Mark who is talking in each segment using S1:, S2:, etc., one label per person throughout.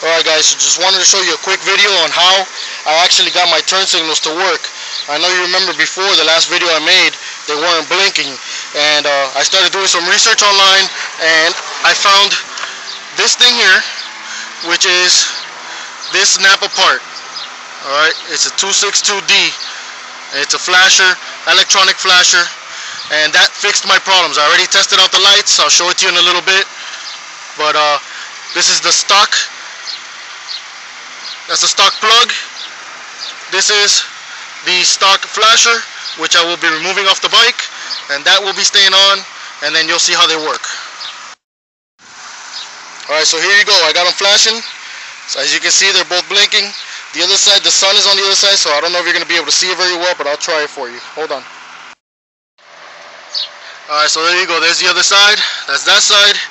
S1: Alright guys, so just wanted to show you a quick video on how I actually got my turn signals to work. I know you remember before the last video I made, they weren't blinking, and I started doing some research online and I found this thing here, which is this NAPA part. Alright, it's a 262D. It's a flasher, electronic flasher, and that fixed my problems. I already tested out the lights. I'll show it to you in a little bit, but this is the stock. That's the stock plug. This is the stock flasher, which I will be removing off the bike, and that will be staying on, and then you'll see how they work. Alright, so here you go. I got them flashing. So as you can see, they're both blinking. The other side, the sun is on the other side, so I don't know if you're going to be able to see it very well, but I'll try it for you. Hold on. Alright, so there you go. There's the other side. That's that side.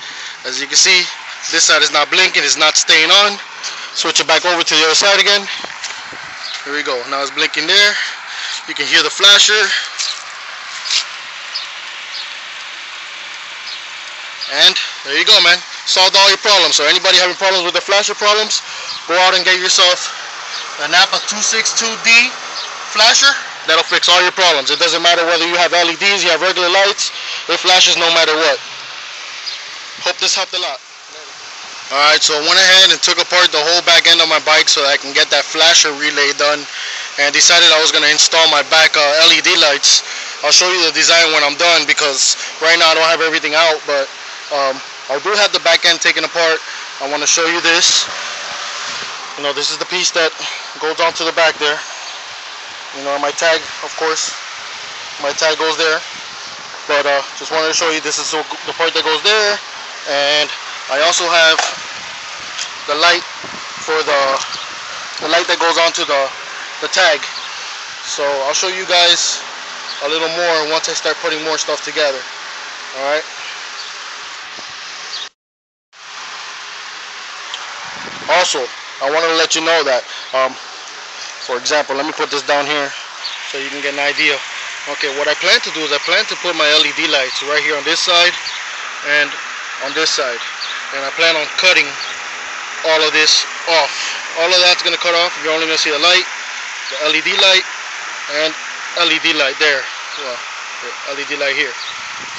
S1: As you can see, this side is not blinking. It's not staying on. Switch it back over to the other side again. Here we go. Now it's blinking there. You can hear the flasher. And there you go, man. Solved all your problems. So anybody having problems with the flasher problems, go out and get yourself a NAPA 262D flasher. That'll fix all your problems. It doesn't matter whether you have LEDs, you have regular lights. It flashes no matter what. Hope this helped a lot. Alright, so I went ahead and took apart the whole back end of my bike so that I can get that flasher relay done, and decided I was going to install my back LED lights. I'll show you the design when I'm done, because right now I don't have everything out, but I do have the back end taken apart. I want to show you this. You know, this is the piece that goes onto the back there. You know, my tag, of course, my tag goes there, but just wanted to show you this is the part that goes there. And I also have the light for the light that goes onto the tag. So I'll show you guys a little more once I start putting more stuff together. Alright. Also, I wanted to let you know that, for example, let me put this down here so you can get an idea. Okay, what I plan to do is I plan to put my LED lights right here on this side and on this side. And I plan on cutting all of this off. All of that's going to cut off. You're only going to see the light, the LED light, and LED light there. Well, the LED light here.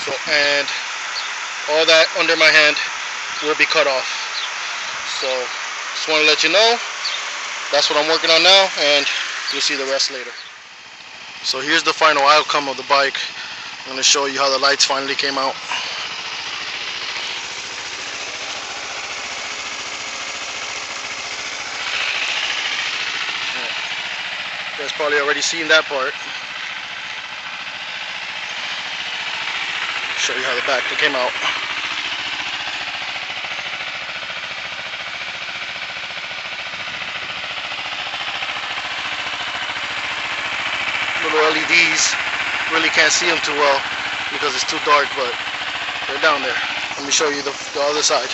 S1: So, and all that under my hand will be cut off. So, just want to let you know, that's what I'm working on now, and you'll see the rest later. So here's the final outcome of the bike. I'm going to show you how the lights finally came out. You guys probably already seen that part. Show you how the back came out. Little LEDs, really can't see them too well because it's too dark, but they're down there. Let me show you the other side.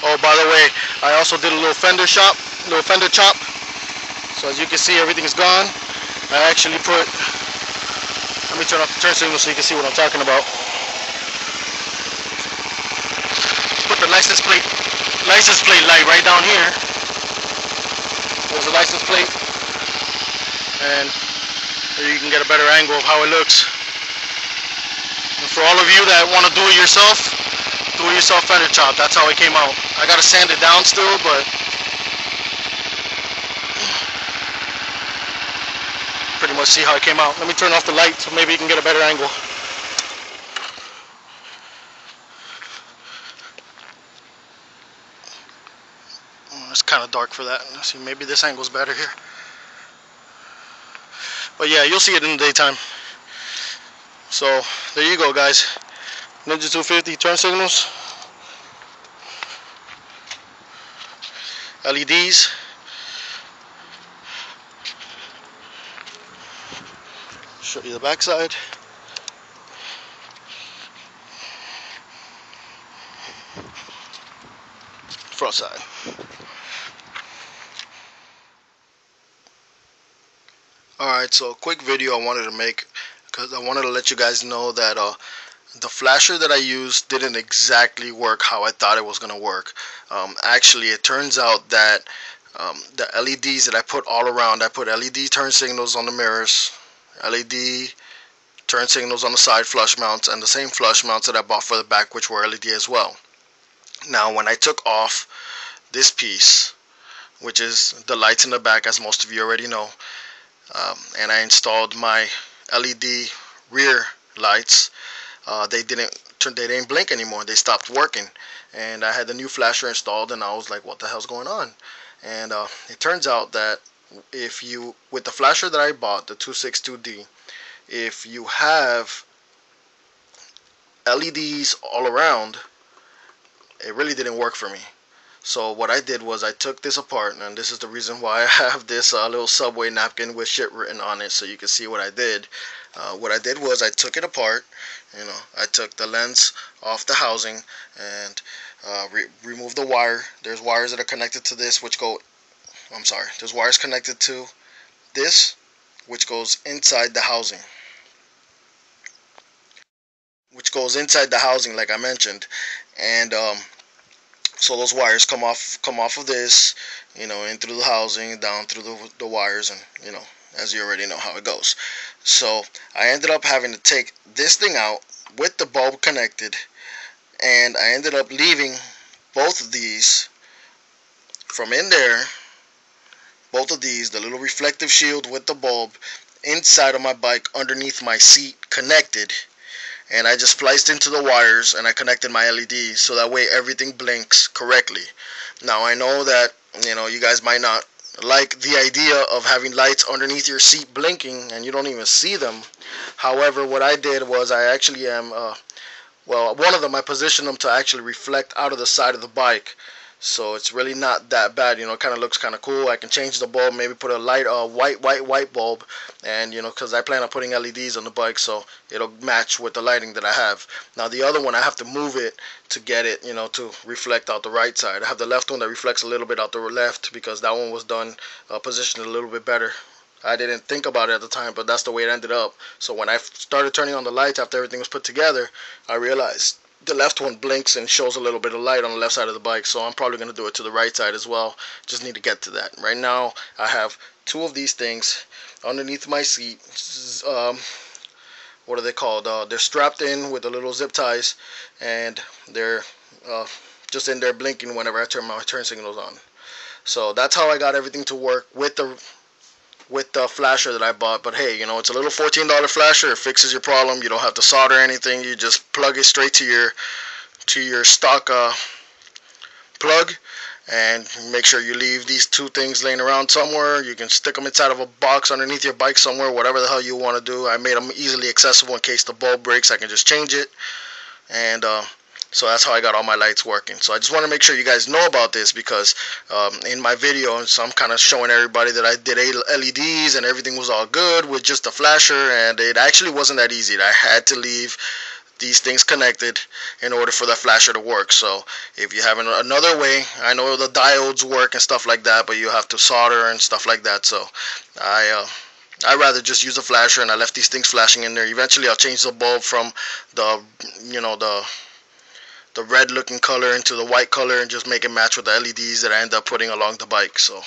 S1: Oh, by the way, I also did a little Fender chop. So as you can see, everything is gone. I actually put, let me turn off the turn signal so you can see what I'm talking about. Put the license plate light right down here. There's the license plate, and there you can get a better angle of how it looks. And for all of you that want to do it yourself Fender chop. That's how it came out. I gotta sand it down still, but pretty much see how it came out. Let me turn off the light so maybe you can get a better angle. It's kind of dark for that. Let's see, maybe this angle's better here. But yeah, you'll see it in the daytime. So there you go, guys. Ninja 250 turn signals, LEDs, show you the back side. front side. Alright, so a quick video I wanted to make because I wanted to let you guys know that the flasher that I used didn't exactly work how I thought it was going to work. Actually, it turns out that the LEDs that I put all around, I put LED turn signals on the mirrors, LED turn signals on the side flush mounts, and the same flush mounts that I bought for the back, which were LED as well. Now, when I took off this piece, which is the lights in the back, as most of you already know, and I installed my LED rear lights, they didn't blink anymore. They stopped working, and I had the new flasher installed, and I was like, what the hell's going on? And it turns out that with the flasher that I bought, the 262D, if you have LEDs all around, it really didn't work for me. So what I did was I took this apart, and this is the reason why I have this little Subway napkin with shit written on it, so you can see what I did. What I did was I took it apart. I took the lens off the housing and removed the wire. There's wires that are connected to this, there's wires connected to this, which goes inside the housing. Like I mentioned, and so those wires come off of this, in through the housing, down through the wires, and as you already know how it goes. So I ended up having to take this thing out with the bulb connected, and I ended up leaving both of these from in there, the little reflective shield with the bulb, inside of my bike underneath my seat connected. And I just spliced into the wires and I connected my LEDs so that way everything blinks correctly. Now I know that you guys might not like the idea of having lights underneath your seat blinking and you don't even see them. However, what I did was I actually one of them I positioned them to actually reflect out of the side of the bike. So it's really not that bad, it kind of looks kind of cool. I can change the bulb, maybe put a light white bulb, and because I plan on putting LEDs on the bike, so it'll match with the lighting that I have. Now the other one I have to move it to get it, to reflect out the right side. I have the left one that reflects a little bit out the left because that one was done positioned a little bit better. I didn't think about it at the time, but that's the way it ended up. So when I started turning on the lights after everything was put together, I realized the left one blinks and shows a little bit of light on the left side of the bike, so I'm probably going to do it to the right side as well. Just need to get to that. Right now I have two of these things underneath my seat. What are they called? They're strapped in with the little zip ties, and they're just in there blinking whenever I turn my turn signals on. So that's how I got everything to work with the flasher that I bought. But hey, it's a little $14 flasher. It fixes your problem. You don't have to solder anything. You just plug it straight to your stock plug, and make sure you leave these two things laying around somewhere. You can stick them inside of a box underneath your bike somewhere, whatever the hell you want to do. I made them easily accessible in case the bulb breaks. I can just change it, and so that's how I got all my lights working. So I just want to make sure you guys know about this because in my video, so I'm kind of showing everybody that I did LEDs and everything was all good with just the flasher, and it actually wasn't that easy. I had to leave these things connected in order for the flasher to work. So if you have another way, I know the diodes work and stuff like that, but you have to solder and stuff like that. So I'd rather just use a flasher, and I left these things flashing in there. Eventually I'll change the bulb from the red looking color into the white color and just make it match with the LEDs that I end up putting along the bike. So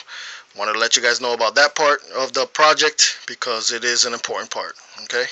S1: wanted to let you guys know about that part of the project because it is an important part. Okay.